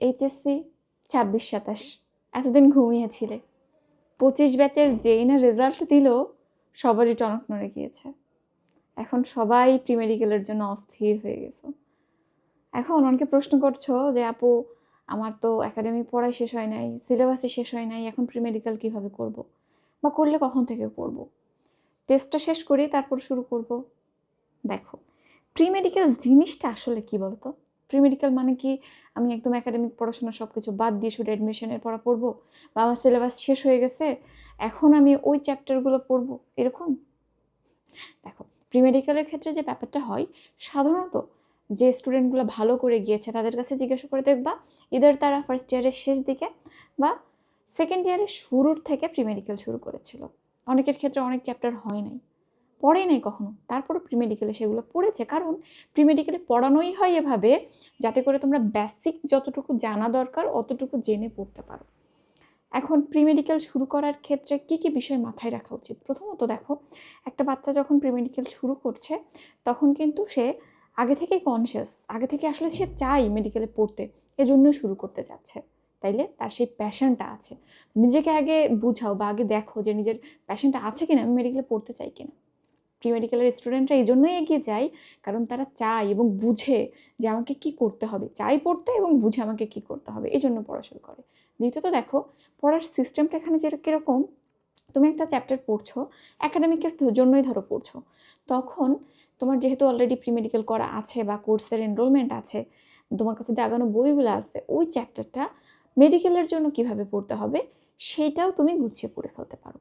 HSC 26-27 এতদিন ঘুমিয়েছিলে, 25 ব্যাচের যেই না রেজাল্ট দিল সবারই টনক নড়ে গিয়েছে। এখন সবাই প্রি মেডিকেলের জন্য অস্থির হয়ে গেছে। এখন অনেকে প্রশ্ন করছো যে আপু আমার তো একাডেমিক পড়াই শেষ হয় নাই, সিলেবাসই শেষ হয় নাই, এখন প্রি মেডিকেল কীভাবে করব, বা করলে কখন থেকে করব, টেস্টটা শেষ করি তারপর শুরু করব। দেখো, প্রি মেডিকেল জিনিসটা আসলে কি বলতো? প্রি মেডিকেল মানে কি আমি একদম একাডেমিক পড়াশোনা সব কিছু বাদ দিয়ে শুধু অ্যাডমিশনের পড়া পড়বো, বা আমার সিলেবাস শেষ হয়ে গেছে এখন আমি ওই চ্যাপ্টারগুলো পড়বো, এরকম? দেখো, প্রি মেডিকেলের ক্ষেত্রে যে ব্যাপারটা হয়, সাধারণত যে স্টুডেন্টগুলো ভালো করে গিয়েছে তাদের কাছে জিজ্ঞাসা করে দেখবা ইদার তারা ফার্স্ট ইয়ারের শেষ দিকে বা সেকেন্ড ইয়ারের শুরুর থেকে প্রি মেডিকেল শুরু করেছিল। অনেকের ক্ষেত্রে অনেক চ্যাপ্টার হয় নাই, পড়েই নাই কখনো, তারপরও প্রি মেডিকেলে সেগুলো পড়েছে, কারণ প্রি মেডিকেলে পড়ানোই হয় এভাবে যাতে করে তোমরা বেসিক যতটুকু জানা দরকার অতটুকু জেনে পড়তে পারো। এখন প্রি মেডিকেল শুরু করার ক্ষেত্রে কি কি বিষয় মাথায় রাখা উচিত? প্রথমত দেখো, একটা বাচ্চা যখন প্রি মেডিকেল শুরু করছে তখন কিন্তু সে আগে থেকেই কনসিয়াস, আগে থেকে আসলে সে চায় মেডিকেলে পড়তে, এজন্যই শুরু করতে যাচ্ছে। তাইলে তার সেই প্যাশনটা আছে। নিজেকে আগে বুঝাও বা আগে দেখো যে নিজের প্যাশনটা আছে কিনা, আমি মেডিকেলে পড়তে চাই কিনা। প্রি মেডিকেলের স্টুডেন্টরা এই জন্যই এগিয়ে যায় কারণ তারা চায় এবং বুঝে যে আমাকে কি করতে হবে, চাই পড়তে এবং বুঝে আমাকে কি করতে হবে, এই জন্য পড়াশোনা করে। দ্বিতীয়ত দেখো, পড়ার সিস্টেমটা এখানে যেটা কীরকম, তুমি একটা চ্যাপ্টার পড়ছো, একাডেমিকের জন্যই ধরো পড়ছো, তখন তোমার যেহেতু অলরেডি প্রি মেডিকেল করা আছে বা কোর্সের এনরোলমেন্ট আছে, তোমার কাছে দাগানো বইগুলো আছে, ওই চ্যাপ্টারটা মেডিকেলের জন্য কিভাবে পড়তে হবে সেইটাও তুমি গুছিয়ে পড়ে ফেলতে পারো।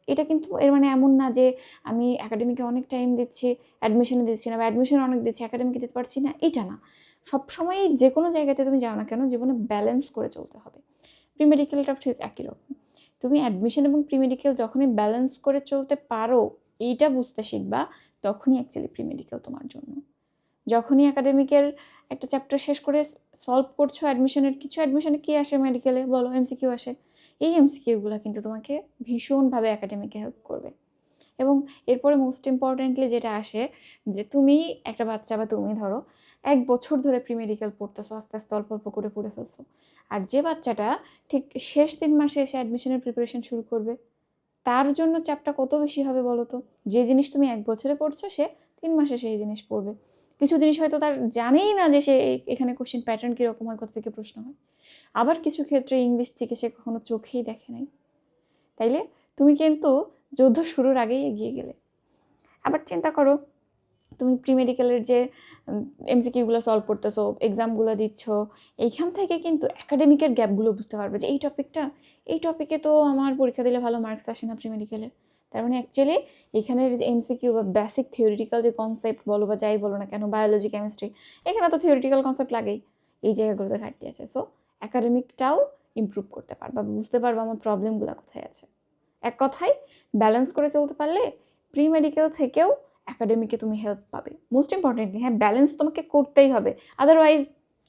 এটা কিন্তু এর মানে এমন না যে আমি একাডেমিকে অনেক টাইম দিচ্ছি, অ্যাডমিশনে দিচ্ছি না, বা অ্যাডমিশনে অনেক দিচ্ছি, একাডেমিকে দিতে পারছি না, এটা না। সবসময়ই যে কোনো জায়গাতে তুমি যাও না কেন, জীবনে ব্যালেন্স করে চলতে হবে। প্রি মেডিকেলটাও ঠিক একই রকম। তুমি অ্যাডমিশন এবং প্রি মেডিকেল যখনই ব্যালেন্স করে চলতে পারো, এইটা বুঝতে শিখবা, তখনই অ্যাকচুয়ালি প্রি মেডিকেল তোমার জন্য। যখনই একাডেমিকের একটা চ্যাপ্টার শেষ করে সলভ করছো অ্যাডমিশনের কিছু, অ্যাডমিশনে কী আসে মেডিকেলে বলো? এমসিকিউ আসে। এই এমসিকিউগুলো কিন্তু তোমাকে ভীষণভাবে একাডেমিকে হেল্প করবে। এবং এরপরে মোস্ট ইম্পর্টেন্টলি যেটা আসে, যে তুমি একটা বাচ্চা বা তুমি ধরো 1 বছর ধরে প্রি মেডিকেল পড়তেছো, আস্তে আস্তে অল্প অল্প করে পড়ে ফেলছো, আর যে বাচ্চাটা ঠিক শেষ 3 মাসে এসে অ্যাডমিশনের প্রিপারেশন শুরু করবে, তার জন্য চাপটা কত বেশি হবে বলো তো? যে জিনিস তুমি 1 বছরে পড়ছো, সে 3 মাসে সেই জিনিস পড়বে। কিছু জিনিস হয়তো তার জানেই না যে সে এখানে কোশ্চেন প্যাটার্ন কীরকম হয়, কোথা থেকে প্রশ্ন হয়। আবার কিছু ক্ষেত্রে ইংলিশ থেকে সে কখনো চোখেই দেখে নাই। তাইলে তুমি কিন্তু যুদ্ধ শুরুর আগেই এগিয়ে গেলে। আবার চিন্তা করো, তুমি প্রি মেডিকেলের যে এমসিকিউগুলো সলভ করতেছো, এক্সামগুলো দিচ্ছ, এইখান থেকে কিন্তু একাডেমিকের গ্যাপগুলো বুঝতে পারবে যে এই টপিকে তো আমার পরীক্ষা দিলে ভালো মার্কস আসে না প্রি মেডিকেলে। তার মানে অ্যাকচুয়ালি এখানের যে এমসিকিউ বা বেসিক থিওরিটিক্যাল যে কনসেপ্ট বলো বা যাই বলো না কেন, বায়োলজি, কেমিস্ট্রি, এখানে তো থিওরিটিক্যাল কনসেপ্ট লাগেই, এই জায়গাগুলোতে ঘাটতি আছে। সো একাডেমিকটাও ইমপ্রুভ করতে পারবা, বুঝতে পারবা আমার প্রবলেমগুলো কোথায় আছে। এক কথায় ব্যালেন্স করে চলতে পারলে প্রি মেডিকেল থেকেও একাডেমিকে তুমি হেল্প পাবে। মোস্ট ইম্পর্টেন্টলি, হ্যাঁ, ব্যালেন্স তোমাকে করতেই হবে, আদারওয়াইজ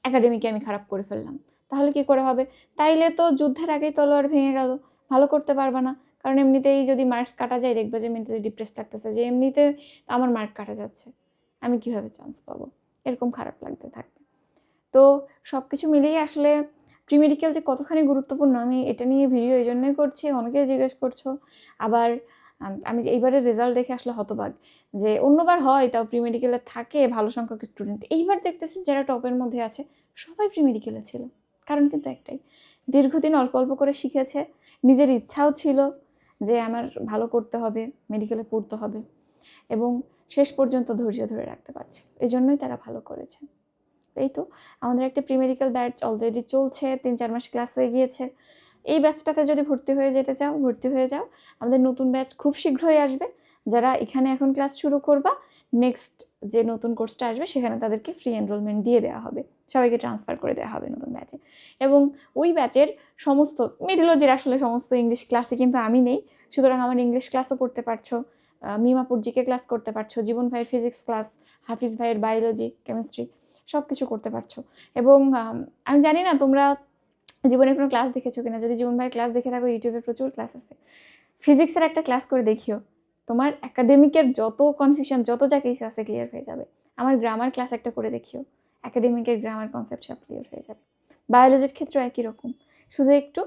একাডেমিকে আমি খারাপ করে ফেললাম, তাহলে কি করে হবে? তাইলে তো যুদ্ধের আগেই তলোয়ার ভেঙে গেল, ভালো করতে পারবে না। কারণ এমনিতেই যদি মার্কস কাটা যায়, দেখবে যে মেন্টালি ডিপ্রেস লাগতেছে, যে এমনিতে আমার মার্ক কাটা যাচ্ছে, আমি কিভাবে চান্স পাবো, এরকম খারাপ লাগতে থাকবে। তো সব কিছু মিলিয়ে আসলে প্রি মেডিকেল যে কতখানি গুরুত্বপূর্ণ, আমি এটা নিয়ে ভিডিও এই জন্যই করছি, অনেকে জিজ্ঞেস করছো। আবার আমি যে এইবারের রেজাল্ট দেখে আসলে হতবাক, যে অন্যবার হয় তাও প্রি মেডিকেলে থাকে ভালো সংখ্যক স্টুডেন্ট, এইবার দেখতেছি যারা টপের মধ্যে আছে সবাই প্রি মেডিকেলে ছিল। কারণ কিন্তু একটাই, দীর্ঘদিন অল্প অল্প করে শিখেছে, নিজের ইচ্ছাও ছিল যে আমার ভালো করতে হবে, মেডিকেলে পড়তে হবে, এবং শেষ পর্যন্ত ধৈর্য ধরে রাখতে পারছে, এই জন্যই তারা ভালো করেছে। এই তো আমাদের একটা প্রি মেডিকেল ব্যাচ অলরেডি চলছে, 3-4 মাস ক্লাস হয়ে গিয়েছে। এই ব্যাচটাতে যদি ভর্তি হয়ে যেতে চাও, ভর্তি হয়ে যাও। আমাদের নতুন ব্যাচ খুব শীঘ্রই আসবে। যারা এখানে এখন ক্লাস শুরু করবা, নেক্সট যে নতুন কোর্সটা আসবে সেখানে তাদেরকে ফ্রি এনরোলমেন্ট দিয়ে দেওয়া হবে, সবাইকে ট্রান্সফার করে দেওয়া হবে নতুন ব্যাচে। এবং ওই ব্যাচের সমস্ত মিডিলজির আসলে সমস্ত ইংলিশ ক্লাসে কিন্তু আমি নেই, সুতরাং আমার ইংলিশ ক্লাসও করতে পারছো, মিমাপুর জিকে ক্লাস করতে পারছো, জীবন ভাইয়ের ফিজিক্স ক্লাস, হাফিজ ভাইয়ের বায়োলজি, কেমিস্ট্রি, সব কিছু করতে পারছো। এবং আমি জানি না তোমরা জীবনের কোনো ক্লাস দেখেছো কিনা, যদি জীবন ভাইয়ের ক্লাস দেখে থাকো, ইউটিউবে প্রচুর ক্লাস আছে, ফিজিক্সের একটা ক্লাস করে দেখিও, তোমার একাডেমিকের যত কনফিউশন, যত যা কিছু আছে ক্লিয়ার হয়ে যাবে। আমার গ্রামার ক্লাস একটা করে দেখিও, একাডেমিকের গ্রামার কনসেপ্ট সব ক্লিয়ার হয়ে যাবে। বায়োলজির ক্ষেত্রে একই রকম, শুধু একটু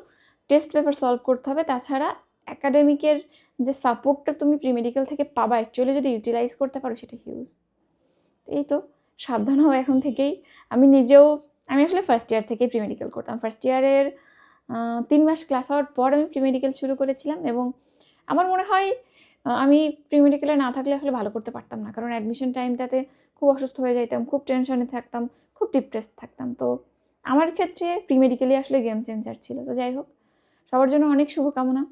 টেস্ট পেপার সলভ করতে হবে। তাছাড়া অ্যাকাডেমিকের যে সাপোর্টটা তুমি প্রি মেডিকেল থেকে পাবা, অ্যাকচুয়ালি যদি ইউটিলাইজ করতে পারো সেটা হিউজ। এই তো, সাবধান হও এখন থেকেই। আমি আসলে ফার্স্ট ইয়ার থেকেই প্রি মেডিকেল করতাম। ফার্স্ট ইয়ারের 3 মাস ক্লাস হওয়ার পর আমি প্রি মেডিকেল শুরু করেছিলাম, এবং আমার মনে হয় আমি প্রি মেডিকেলে না থাকলে আসলে ভালো করতে পারতাম না, কারণ অ্যাডমিশন টাইমটাতে খুব অসুস্থ হয়ে যাইতাম, খুব টেনশনে থাকতাম, খুব ডিপ্রেসড থাকতাম। তো আমার ক্ষেত্রে প্রি মেডিকেলই আসলে গেম চেঞ্জার ছিল। তো যাই হোক, সবার জন্য অনেক শুভকামনা।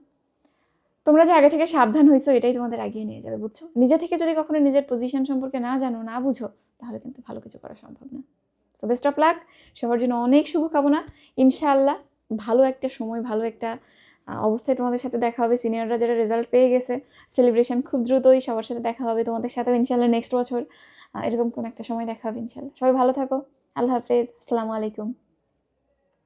তোমরা যে আগে থেকে সাবধান হয়েছো এটাই তোমাদের এগিয়ে নিয়ে যাবে, বুঝছো? নিজে থেকে যদি কখনো নিজের পজিশন সম্পর্কে না জানো, না বুঝো, তাহলে কিন্তু ভালো কিছু করা সম্ভব না। সো বেস্ট অফ লাক, সবার জন্য অনেক শুভকামনা। ইনশাআল্লাহ ভালো একটা সময়, ভালো একটা অবস্থায় তোমাদের সাথে দেখা হবে। সিনিয়ররা যারা রেজাল্ট পেয়ে গেছে, সেলিব্রেশন খুব দ্রুতই সবার সাথে দেখা হবে। তোমাদের সাথেও ইনশাআল্লাহ নেক্সট বছর এরকম কোনো একটা সময় দেখা হবে ইনশাআল্লাহ। সবাই ভালো থাকো। আল্লাহ হাফেজ। আসসালামু আলাইকুম।